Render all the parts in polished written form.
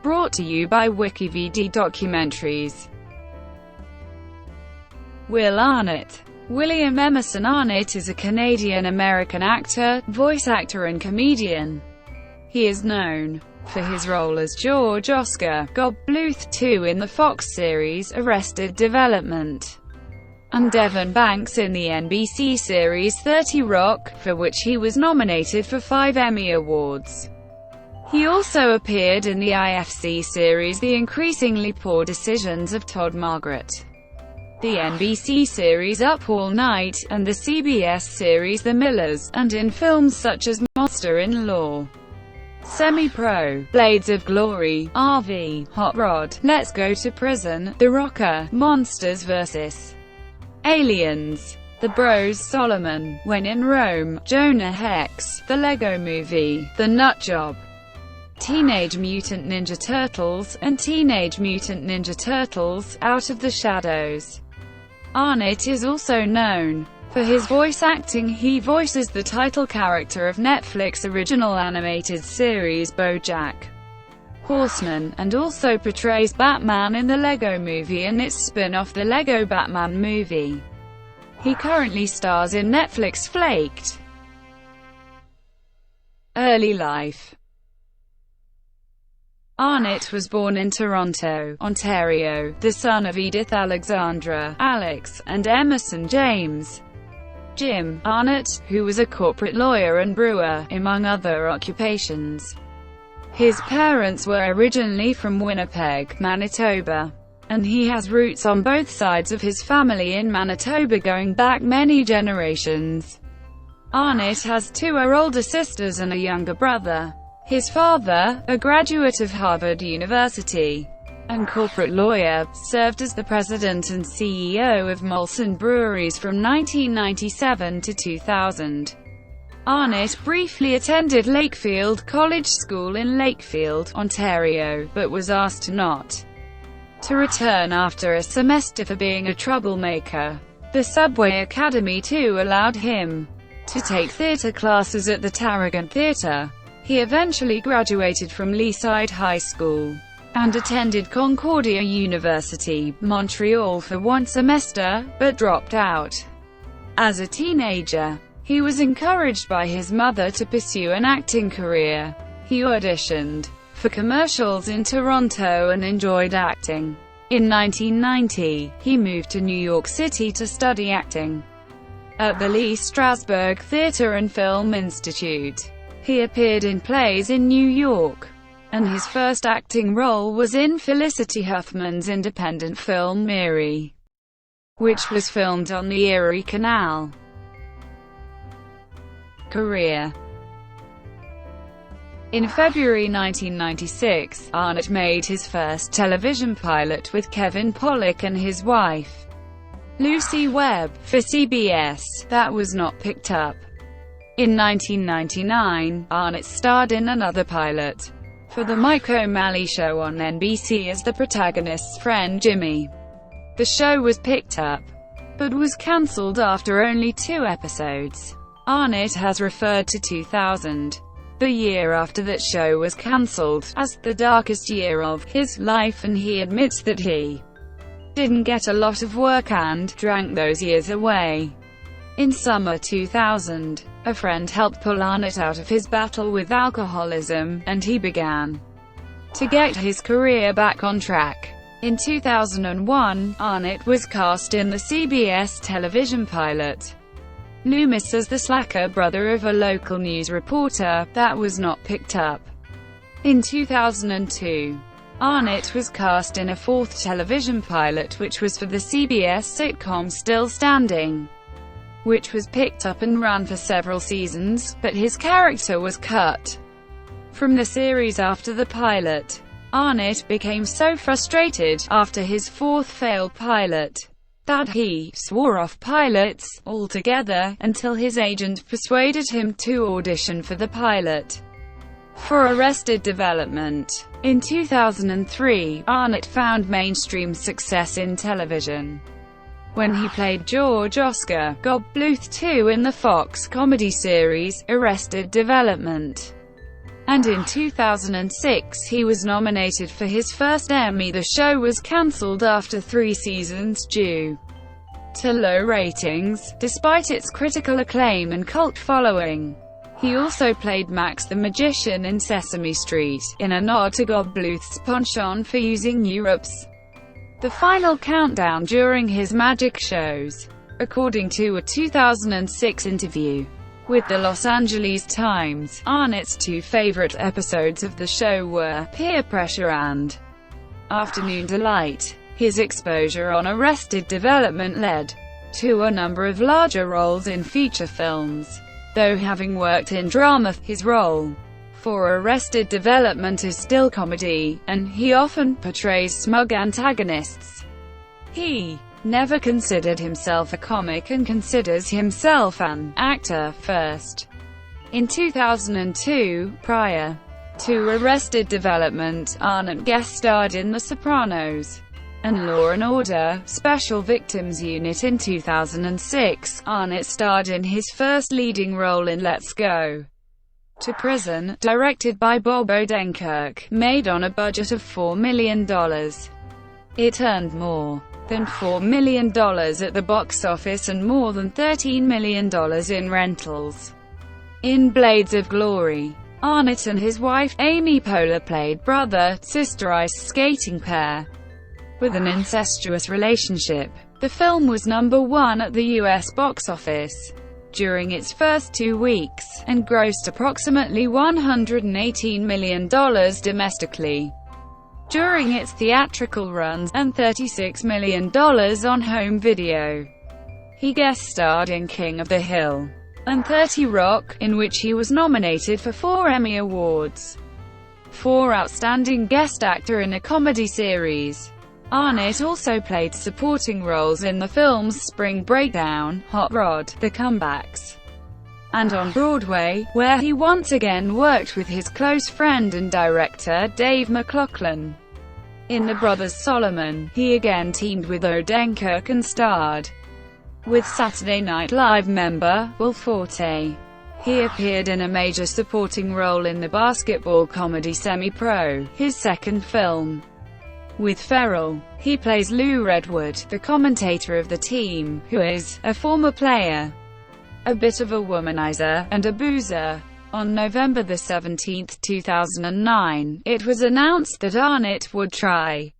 Brought to you by WikiVD Documentaries. Will Arnett. William Emerson Arnett is a Canadian-American actor, voice actor and comedian. He is known for his role as George Oscar Gob Bluth II in the Fox series Arrested Development, and Devon Banks in the NBC series 30 Rock, for which he was nominated for 5 Emmy Awards. He also appeared in the IFC series The Increasingly Poor Decisions of Todd, Margaret, the NBC series Up All Night, and the CBS series The Millers, and in films such as Monster-in-Law, Semi-Pro, Blades of Glory, RV, Hot Rod, Let's Go to Prison, The Rocker, Monsters vs. Aliens, The Bros Solomon, When in Rome, Jonah Hex, The Lego Movie, The Nut Job, Teenage Mutant Ninja Turtles, and Teenage Mutant Ninja Turtles, Out of the Shadows. Arnett is also known for his voice acting. He voices the title character of Netflix original animated series BoJack Horseman, and also portrays Batman in the Lego Movie and its spin-off The Lego Batman Movie. He currently stars in Netflix Flaked. Early life. Arnett was born in Toronto, Ontario, the son of Edith Alexandra, Alex, and Emerson James Jim Arnett, who was a corporate lawyer and brewer, among other occupations. His parents were originally from Winnipeg, Manitoba, and he has roots on both sides of his family in Manitoba going back many generations. Arnett has 2 older sisters and a younger brother. His father, a graduate of Harvard University and corporate lawyer, served as the president and CEO of Molson Breweries from 1997 to 2000. Arnett briefly attended Lakefield College School in Lakefield, Ontario, but was asked not to return after a semester for being a troublemaker. The Subway Academy too allowed him to take theatre classes at the Tarragon Theatre. He eventually graduated from Leaside High School and attended Concordia University, Montreal for 1 semester, but dropped out. As a teenager, he was encouraged by his mother to pursue an acting career. He auditioned for commercials in Toronto and enjoyed acting. In 1990, he moved to New York City to study acting at the Lee Strasberg Theatre and Film Institute. He appeared in plays in New York, and his first acting role was in Felicity Huffman's independent film Mary, which was filmed on the Erie Canal. Career. In February 1996, Arnett made his first television pilot with Kevin Pollak and his wife, Lucy Webb, for CBS, that was not picked up. In 1999, Arnett starred in another pilot for The Mike O'Malley Show on NBC as the protagonist's friend Jimmy. The show was picked up, but was cancelled after only 2 episodes. Arnett has referred to 2000, the year after that show was cancelled, as the darkest year of his life, and he admits that he didn't get a lot of work and drank those years away. In summer 2000, a friend helped pull Arnett out of his battle with alcoholism, and he began to get his career back on track. In 2001, Arnett was cast in the CBS television pilot Loomis as the slacker brother of a local news reporter, that was not picked up. In 2002, Arnett was cast in a 4th television pilot which was for the CBS sitcom Still Standing, which was picked up and ran for several seasons, but his character was cut from the series after the pilot. Arnett became so frustrated after his 4th failed pilot that he swore off pilots altogether, until his agent persuaded him to audition for the pilot for Arrested Development. In 2003, Arnett found mainstream success in television when he played George Oscar Gob Bluth II in the Fox comedy series Arrested Development. and in 2006 he was nominated for his first Emmy. The show was cancelled after 3 seasons due to low ratings, despite its critical acclaim and cult following. He also played Max the Magician in Sesame Street, in a nod to Gob Bluth's penchant for using Europe's The Final Countdown during his magic shows. According to a 2006 interview with the Los Angeles Times, Arnett's 2 favorite episodes of the show were Peer Pressure and Afternoon Delight. His exposure on Arrested Development led to a number of larger roles in feature films. Though having worked in drama, his role for Arrested Development is still comedy, and he often portrays smug antagonists. He never considered himself a comic and considers himself an actor first. In 2002, prior to Arrested Development, Arnett guest-starred in The Sopranos and Law & Order: Special Victims Unit. In 2006, Arnett starred in his first leading role in Let's Go to Prison, directed by Bob Odenkirk, made on a budget of $4 million. It earned more than $4 million at the box office and more than $13 million in rentals. In Blades of Glory, Arnett and his wife, Amy Poehler, played brother-sister ice skating pair with an incestuous relationship. The film was number 1 at the U.S. box office during its first 2 weeks, and grossed approximately $118 million domestically during its theatrical runs, and $36 million on home video. He guest-starred in King of the Hill and 30 Rock, in which he was nominated for 4 Emmy Awards for Outstanding Guest Actor in a Comedy Series. Arnett also played supporting roles in the films Spring Breakdown, Hot Rod, The Comebacks, and on Broadway, where he once again worked with his close friend and director Dave McLaughlin. In The Brothers Solomon, he again teamed with Odenkirk and starred with Saturday Night Live member Will Forte. He appeared in a major supporting role in the basketball comedy Semi-Pro, his second film with Ferrell. He plays Lou Redwood, the commentator of the team, who is a former player, a bit of a womanizer, and a boozer. On November 17, 2009, it was announced that Arnett would try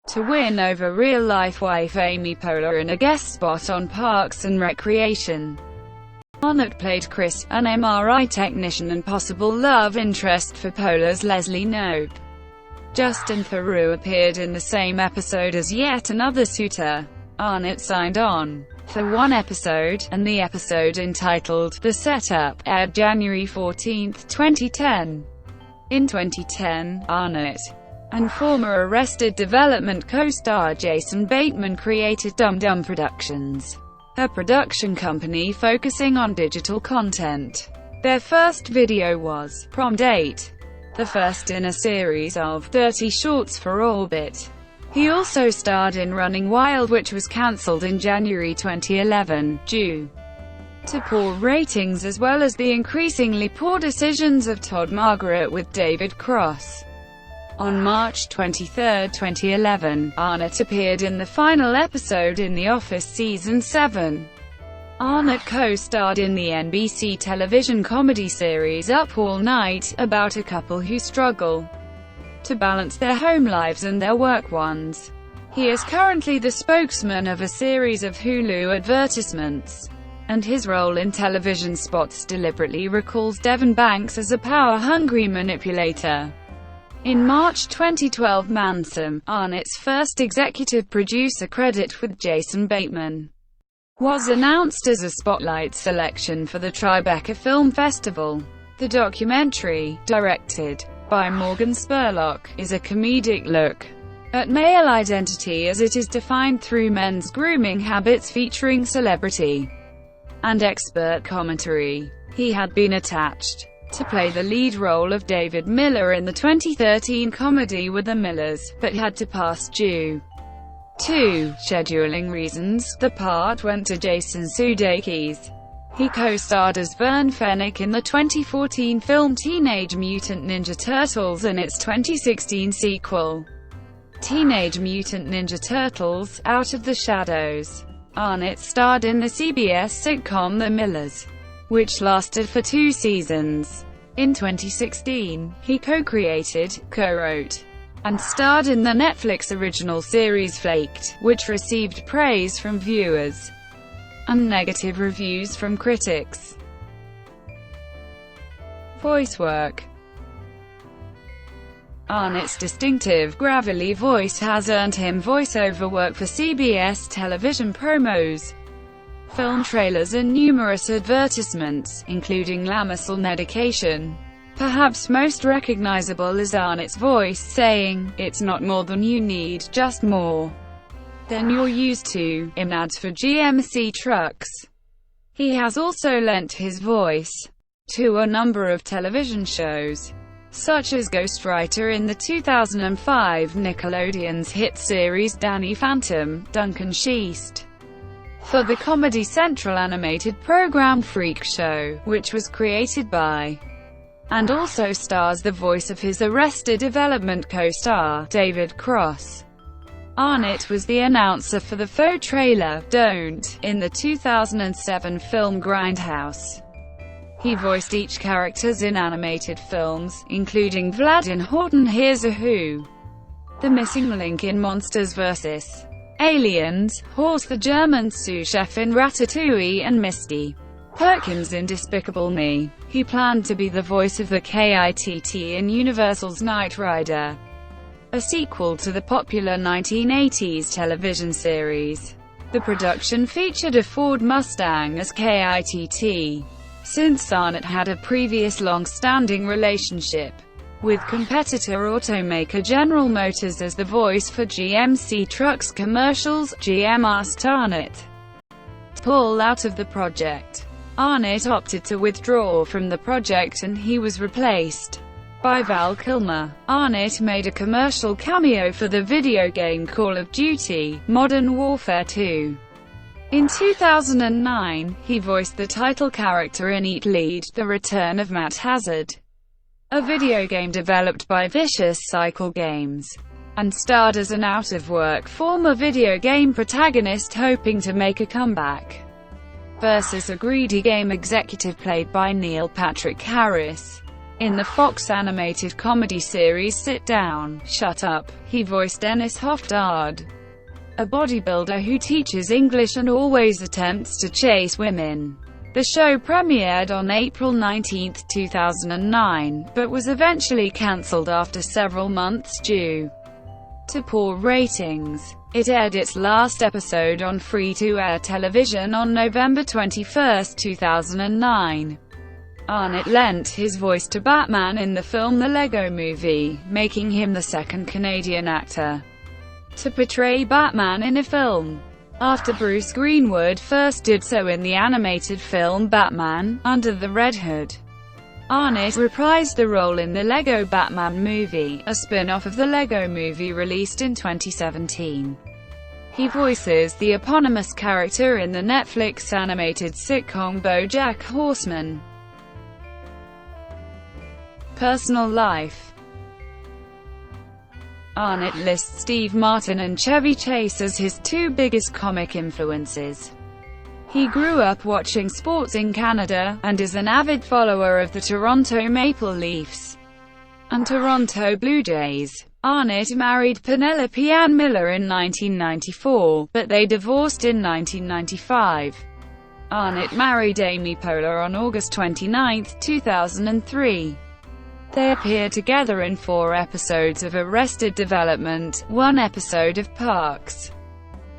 to win over real-life wife Amy Poehler in a guest spot on Parks and Recreation. Arnett played Chris, an MRI technician and possible love interest for Poehler's Leslie Knope. Justin Theroux appeared in the same episode as yet another suitor. Arnett signed on for 1 episode, and the episode, entitled The Setup, aired January 14, 2010. In 2010, Arnett and former Arrested Development co-star Jason Bateman created Dum Dum Productions, a production company focusing on digital content. Their first video was Prom Date, the first in a series of 30 shorts for Orbit. He also starred in Running Wild, which was cancelled in January 2011, due to poor ratings as well as the increasingly poor decisions of Todd. Margaret with David Cross. On March 23, 2011, Arnett appeared in the final episode in The Office Season 7. Arnett co-starred in the NBC television comedy series Up All Night, about a couple who struggle to balance their home lives and their work ones. He is currently the spokesman of a series of Hulu advertisements, and his role in television spots deliberately recalls Devon Banks as a power-hungry manipulator. In March 2012, Manson, Arnett's first executive producer credit with Jason Bateman, was announced as a spotlight selection for the Tribeca Film Festival. The documentary, directed by Morgan Spurlock, is a comedic look at male identity as it is defined through men's grooming habits, featuring celebrity and expert commentary. He had been attached to play the lead role of David Miller in the 2013 comedy With the Millers, but had to pass due to scheduling reasons. The part went to Jason Sudeikis. He co-starred as Vern Fennick in the 2014 film Teenage Mutant Ninja Turtles and its 2016 sequel, Teenage Mutant Ninja Turtles: Out of the Shadows. Arnett starred in the CBS sitcom The Millers, which lasted for 2 seasons. In 2016, he co-created, co-wrote, and starred in the Netflix original series Flaked, which received praise from viewers and negative reviews from critics. Voice work. Arnett's distinctive, gravelly voice has earned him voiceover work for CBS television promos, film trailers and numerous advertisements, including Lamisil medication. Perhaps most recognizable is Arnett's voice saying, "It's not more than you need, just more than you're used to," in ads for GMC trucks. He has also lent his voice to a number of television shows, such as ghostwriter in the 2005 Nickelodeon's hit series Danny Phantom, Duncan Sheast, for the Comedy Central animated program Freak Show, which was created by and also stars the voice of his Arrested Development co-star, David Cross. Arnett was the announcer for the faux trailer, Don't, in the 2007 film Grindhouse. He voiced each characters in animated films, including Vlad in Horton Hears a Who, the missing link in Monsters vs. Aliens, Horst the German sous chef in Ratatouille, and Misty Perkins in Despicable Me. He planned to be the voice of the KITT in Universal's Knight Rider, a sequel to the popular 1980s television series. The production featured a Ford Mustang as KITT, since Arnett had a previous long-standing relationship with competitor automaker General Motors as the voice for GMC trucks commercials. GM asked Arnett to pull out of the project. Arnett opted to withdraw from the project and he was replaced by Val Kilmer. Arnett made a commercial cameo for the video game Call of Duty: Modern Warfare 2. In 2009, he voiced the title character in Eat Lead: The Return of Matt Hazard, a video game developed by Vicious Cycle Games, and starred as an out-of-work former video game protagonist hoping to make a comeback, versus a greedy game executive played by Neil Patrick Harris. In the Fox animated comedy series Sit Down, Shut Up, he voiced Dennis Hofstad, a bodybuilder who teaches English and always attempts to chase women. The show premiered on April 19, 2009, but was eventually cancelled after several months due to poor ratings. It aired its last episode on free-to-air television on November 21, 2009. Arnett lent his voice to Batman in the film The Lego Movie, making him the second Canadian actor to portray Batman in a film, after Bruce Greenwood first did so in the animated film Batman, Under the Red Hood. Arnett reprised the role in the Lego Batman Movie, a spin-off of the Lego Movie released in 2017. He voices the eponymous character in the Netflix animated sitcom BoJack Horseman. Personal life. Arnett lists Steve Martin and Chevy Chase as his 2 biggest comic influences. He grew up watching sports in Canada, and is an avid follower of the Toronto Maple Leafs and Toronto Blue Jays. Arnett married Penelope Ann Miller in 1994, but they divorced in 1995. Arnett married Amy Poehler on August 29, 2003. They appeared together in 4 episodes of Arrested Development, 1 episode of Parks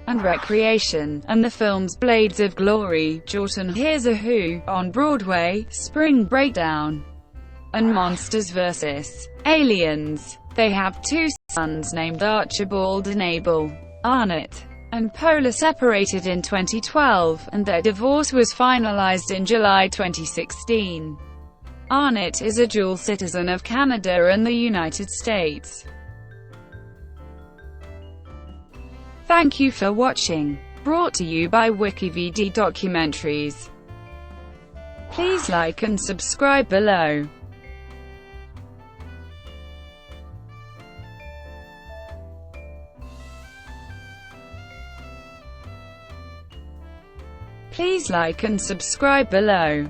and Recreation, and the films Blades of Glory, Jordan Hears a Who, on Broadway, Spring Breakdown, and Monsters vs. Aliens. They have 2 sons named Archibald and Abel. Arnett and Poehler separated in 2012, and their divorce was finalized in July 2016. Arnett is a dual citizen of Canada and the United States. Thank you for watching. Brought to you by WikiVD Documentaries. Please like and subscribe below. Please like and subscribe below.